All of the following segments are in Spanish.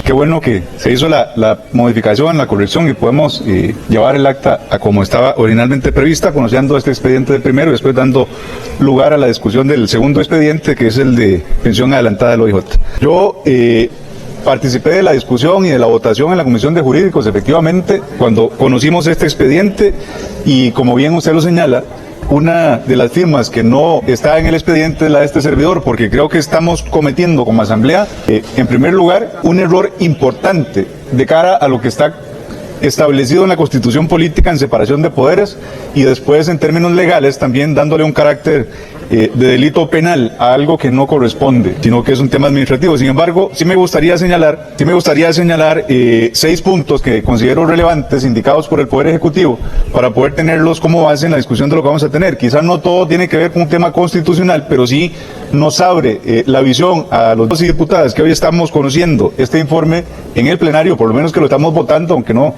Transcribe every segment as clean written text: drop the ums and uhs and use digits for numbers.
Qué bueno que se hizo la modificación, la corrección y podemos llevar el acta a como estaba originalmente prevista, conociendo este expediente del primero y después dando lugar a la discusión del segundo expediente, que es el de pensión adelantada del OIJ. Yo participé de la discusión y de la votación en la Comisión de Jurídicos, efectivamente, cuando conocimos este expediente y, como bien usted lo señala, una de las firmas que no está en el expediente es la de este servidor, porque creo que estamos cometiendo como Asamblea, en primer lugar, un error importante de cara a lo que está establecido en la Constitución Política en separación de poderes y después en términos legales también dándole un carácter de delito penal a algo que no corresponde, sino que es un tema administrativo. Sin embargo, sí me gustaría señalar 6 puntos que considero relevantes indicados por el Poder Ejecutivo para poder tenerlos como base en la discusión de lo que vamos a tener. Quizás no todo tiene que ver con un tema constitucional, pero sí nos abre la visión a los dos diputados que hoy estamos conociendo este informe en el plenario, por lo menos que lo estamos votando, aunque no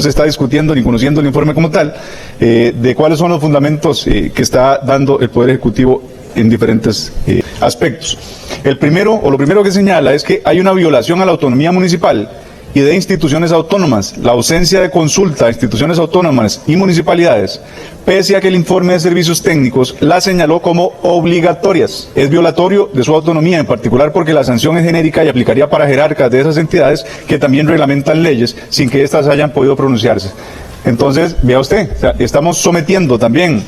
se está discutiendo ni conociendo el informe como tal, de cuáles son los fundamentos que está dando el Poder Ejecutivo en diferentes aspectos. Lo primero que señala es que hay una violación a la autonomía municipal y de instituciones autónomas, la ausencia de consulta a instituciones autónomas y municipalidades, pese a que el informe de servicios técnicos la señaló como obligatorias. Es violatorio de su autonomía, en particular porque la sanción es genérica y aplicaría para jerarcas de esas entidades que también reglamentan leyes sin que éstas hayan podido pronunciarse. Entonces, vea usted, estamos sometiendo también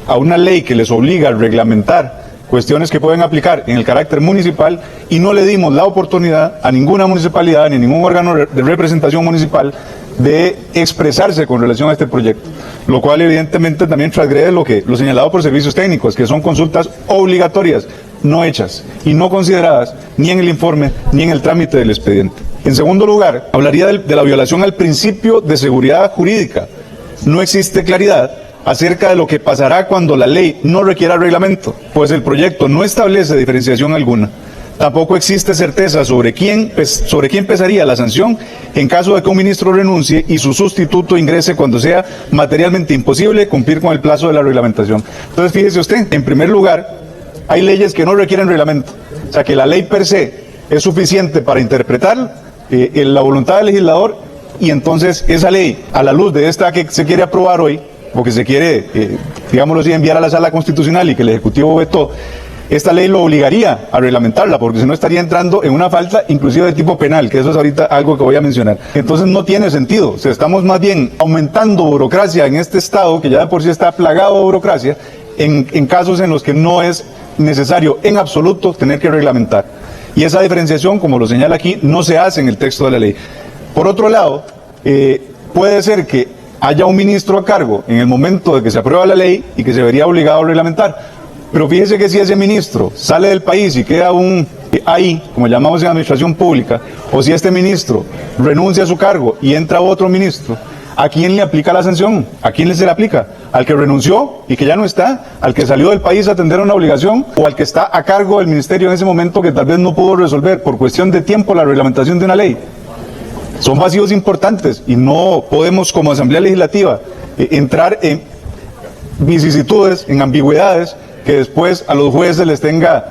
a una ley que les obliga a reglamentar cuestiones que pueden aplicar en el carácter municipal y no le dimos la oportunidad a ninguna municipalidad ni a ningún órgano de representación municipal de expresarse con relación a este proyecto, lo cual evidentemente también transgrede lo señalado por servicios técnicos, que son consultas obligatorias, no hechas y no consideradas ni en el informe ni en el trámite del expediente. En segundo lugar, hablaría de la violación al principio de seguridad jurídica. No existe claridad acerca de lo que pasará cuando la ley no requiera reglamento, pues el proyecto no establece diferenciación alguna. Tampoco existe certeza sobre quién pesaría la sanción en caso de que un ministro renuncie y su sustituto ingrese cuando sea materialmente imposible cumplir con el plazo de la reglamentación. Entonces, fíjese usted, en primer lugar, hay leyes que no requieren reglamento, o sea que la ley per se es suficiente para interpretar la voluntad del legislador, y entonces esa ley, a la luz de esta que se quiere aprobar hoy, o que se quiere, digámoslo así, enviar a la Sala Constitucional y que el Ejecutivo vetó, esta ley lo obligaría a reglamentarla, porque si no estaría entrando en una falta inclusive de tipo penal, que eso es ahorita algo que voy a mencionar. Entonces no tiene sentido, o sea, estamos más bien aumentando burocracia en este Estado, que ya de por sí está plagado de burocracia, en casos en los que no es necesario en absoluto tener que reglamentar. Y esa diferenciación, como lo señala aquí, no se hace en el texto de la ley. Por otro lado, puede ser que haya un ministro a cargo en el momento de que se aprueba la ley y que se vería obligado a reglamentar. Pero fíjese que si ese ministro sale del país y queda ahí, como llamamos en administración pública, o si este ministro renuncia a su cargo y entra otro ministro, ¿a quién le aplica la sanción? ¿A quién se le aplica? ¿Al que renunció y que ya no está? ¿Al que salió del país a atender una obligación? ¿O al que está a cargo del ministerio en ese momento que tal vez no pudo resolver por cuestión de tiempo la reglamentación de una ley? Son vacíos importantes y no podemos como Asamblea Legislativa entrar en vicisitudes, en ambigüedades que después a los jueces les venga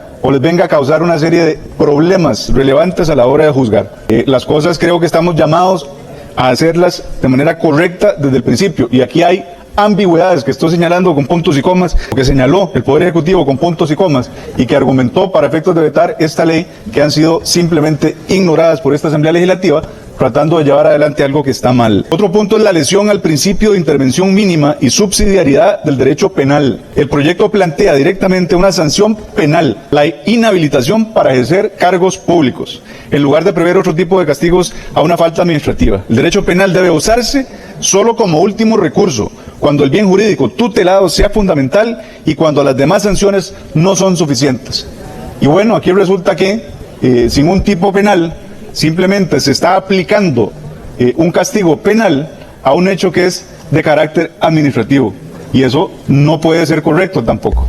a causar una serie de problemas relevantes a la hora de juzgar. Las cosas creo que estamos llamados a hacerlas de manera correcta desde el principio, y aquí hay ambigüedades que estoy señalando con puntos y comas, que señaló el Poder Ejecutivo con puntos y comas y que argumentó para efectos de vetar esta ley, que han sido simplemente ignoradas por esta Asamblea Legislativa, tratando de llevar adelante algo que está mal. Otro punto es la lesión al principio de intervención mínima y subsidiariedad del derecho penal. El proyecto plantea directamente una sanción penal, la inhabilitación para ejercer cargos públicos, en lugar de prever otro tipo de castigos a una falta administrativa. El derecho penal debe usarse solo como último recurso, cuando el bien jurídico tutelado sea fundamental y cuando las demás sanciones no son suficientes. Y bueno, aquí resulta que sin un tipo penal, simplemente se está aplicando un castigo penal a un hecho que es de carácter administrativo, y eso no puede ser correcto tampoco.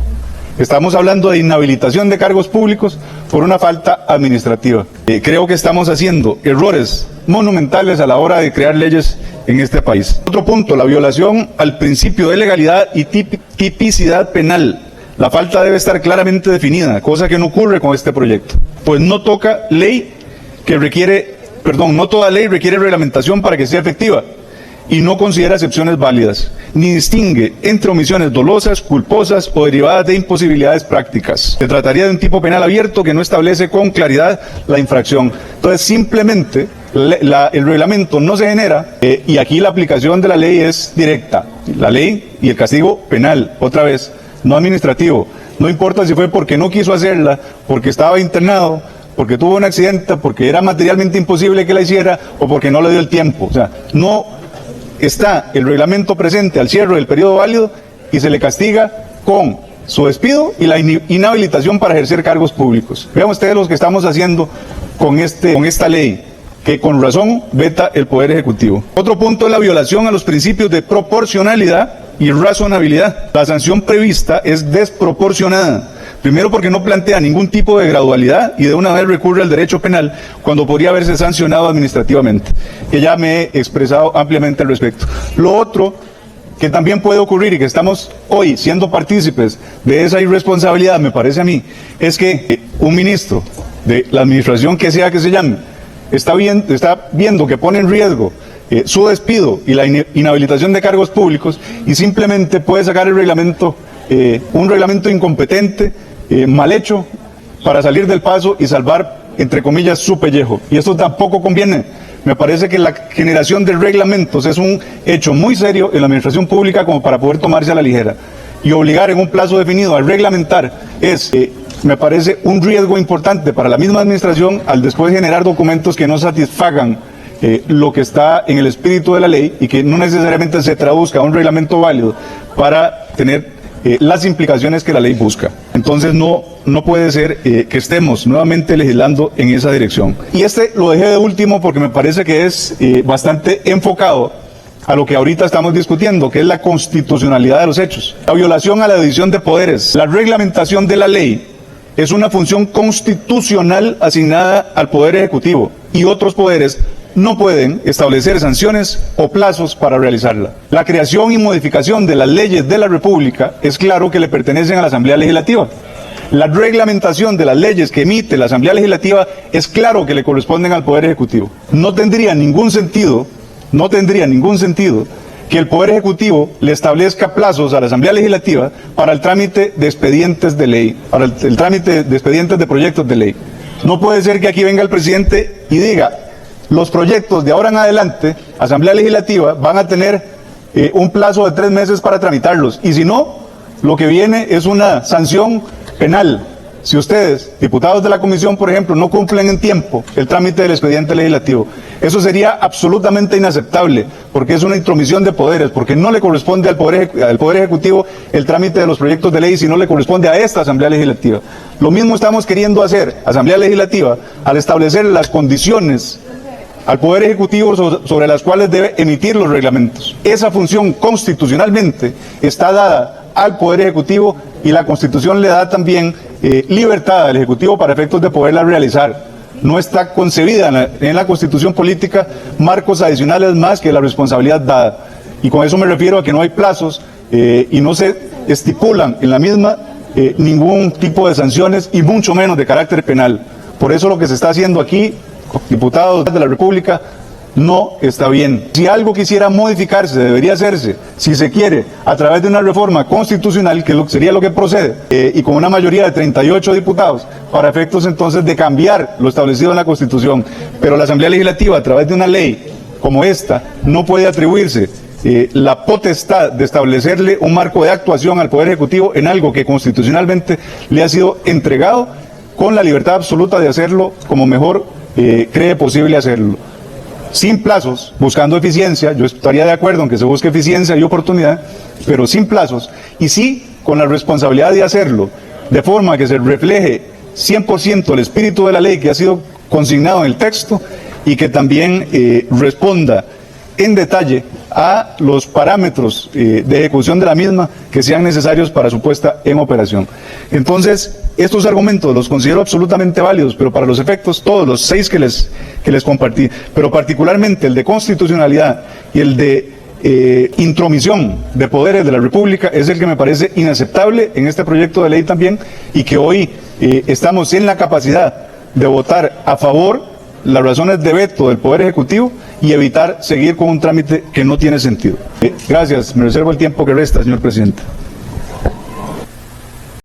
Estamos hablando de inhabilitación de cargos públicos por una falta administrativa. Creo que estamos haciendo errores monumentales a la hora de crear leyes en este país. Otro punto, la violación al principio de legalidad y tipicidad penal. La falta debe estar claramente definida, cosa que no ocurre con este proyecto, pues no toca ley que requiere no toda ley requiere reglamentación para que sea efectiva y no considera excepciones válidas, ni distingue entre omisiones dolosas, culposas o derivadas de imposibilidades prácticas. Se trataría de un tipo penal abierto que no establece con claridad la infracción. Entonces, simplemente el reglamento no se genera y aquí la aplicación de la ley es directa. La ley y el castigo penal, otra vez, no administrativo. No importa si fue porque no quiso hacerla, porque estaba internado, porque tuvo un accidente, porque era materialmente imposible que la hiciera o porque no le dio el tiempo. O sea, no está el reglamento presente al cierre del periodo válido y se le castiga con su despido y la inhabilitación para ejercer cargos públicos. Vean ustedes lo que estamos haciendo con esta ley, que con razón veta el Poder Ejecutivo. Otro punto es la violación a los principios de proporcionalidad y razonabilidad. La sanción prevista es desproporcionada. Primero, porque no plantea ningún tipo de gradualidad y de una vez recurre al derecho penal cuando podría haberse sancionado administrativamente, que ya me he expresado ampliamente al respecto. Lo otro que también puede ocurrir y que estamos hoy siendo partícipes de esa irresponsabilidad, me parece a mí, es que un ministro de la administración que sea que se llame, está viendo que pone en riesgo su despido y la inhabilitación de cargos públicos y simplemente puede sacar el reglamento, un reglamento incompetente, mal hecho, para salir del paso y salvar, entre comillas, su pellejo. Y esto tampoco conviene. Me parece que la generación de reglamentos es un hecho muy serio en la administración pública como para poder tomarse a la ligera. Y obligar en un plazo definido a reglamentar me parece un riesgo importante para la misma administración al después generar documentos que no satisfagan lo que está en el espíritu de la ley y que no necesariamente se traduzca a un reglamento válido para tener las implicaciones que la ley busca. Entonces no puede ser que estemos nuevamente legislando en esa dirección. Y lo dejé de último porque me parece que es bastante enfocado a lo que ahorita estamos discutiendo, que es la constitucionalidad de los hechos. La violación a la división de poderes. La reglamentación de la ley es una función constitucional asignada al Poder Ejecutivo y otros poderes no pueden establecer sanciones o plazos para realizarla. La creación y modificación de las leyes de la República es claro que le pertenecen a la Asamblea Legislativa. La reglamentación de las leyes que emite la Asamblea Legislativa es claro que le corresponden al Poder Ejecutivo. No tendría ningún sentido que el Poder Ejecutivo le establezca plazos a la Asamblea Legislativa para el trámite de expedientes de ley, para el trámite de expedientes de proyectos de ley. No puede ser que aquí venga el presidente y diga: los proyectos de ahora en adelante, Asamblea Legislativa, van a tener un plazo de 3 meses para tramitarlos. Y si no, lo que viene es una sanción penal. Si ustedes, diputados de la comisión, por ejemplo, no cumplen en tiempo el trámite del expediente legislativo, eso sería absolutamente inaceptable, porque es una intromisión de poderes, porque no le corresponde al Poder Ejecutivo el trámite de los proyectos de ley, sino le corresponde a esta Asamblea Legislativa. Lo mismo estamos queriendo hacer, Asamblea Legislativa, al establecer las condiciones al Poder Ejecutivo sobre las cuales debe emitir los reglamentos. Esa función constitucionalmente está dada al Poder Ejecutivo y la Constitución le da también libertad al Ejecutivo para efectos de poderla realizar. No está concebida en la Constitución política marcos adicionales más que la responsabilidad dada. Y con eso me refiero a que no hay plazos y no se estipulan en la misma ningún tipo de sanciones y mucho menos de carácter penal. Por eso lo que se está haciendo aquí, diputados de la República, no está bien. Si algo quisiera modificarse, debería hacerse, si se quiere, a través de una reforma constitucional, que sería lo que procede, y con una mayoría de 38 diputados, para efectos entonces de cambiar lo establecido en la Constitución. Pero la Asamblea Legislativa, a través de una ley como esta, no puede atribuirse la potestad de establecerle un marco de actuación al Poder Ejecutivo en algo que constitucionalmente le ha sido entregado con la libertad absoluta de hacerlo como mejor cree posible hacerlo. Sin plazos, buscando eficiencia. Yo estaría de acuerdo en que se busque eficiencia y oportunidad, pero sin plazos, y sí con la responsabilidad de hacerlo de forma que se refleje 100% el espíritu de la ley que ha sido consignado en el texto y que también responda en detalle a los parámetros de ejecución de la misma que sean necesarios para su puesta en operación. Entonces, estos argumentos los considero absolutamente válidos, pero para los efectos, todos los 6 que les compartí, pero particularmente el de constitucionalidad y el de intromisión de poderes de la República, es el que me parece inaceptable en este proyecto de ley también, y que hoy estamos en la capacidad de votar a favor las razones de veto del Poder Ejecutivo y evitar seguir con un trámite que no tiene sentido. Gracias, me reservo el tiempo que resta, señor presidente.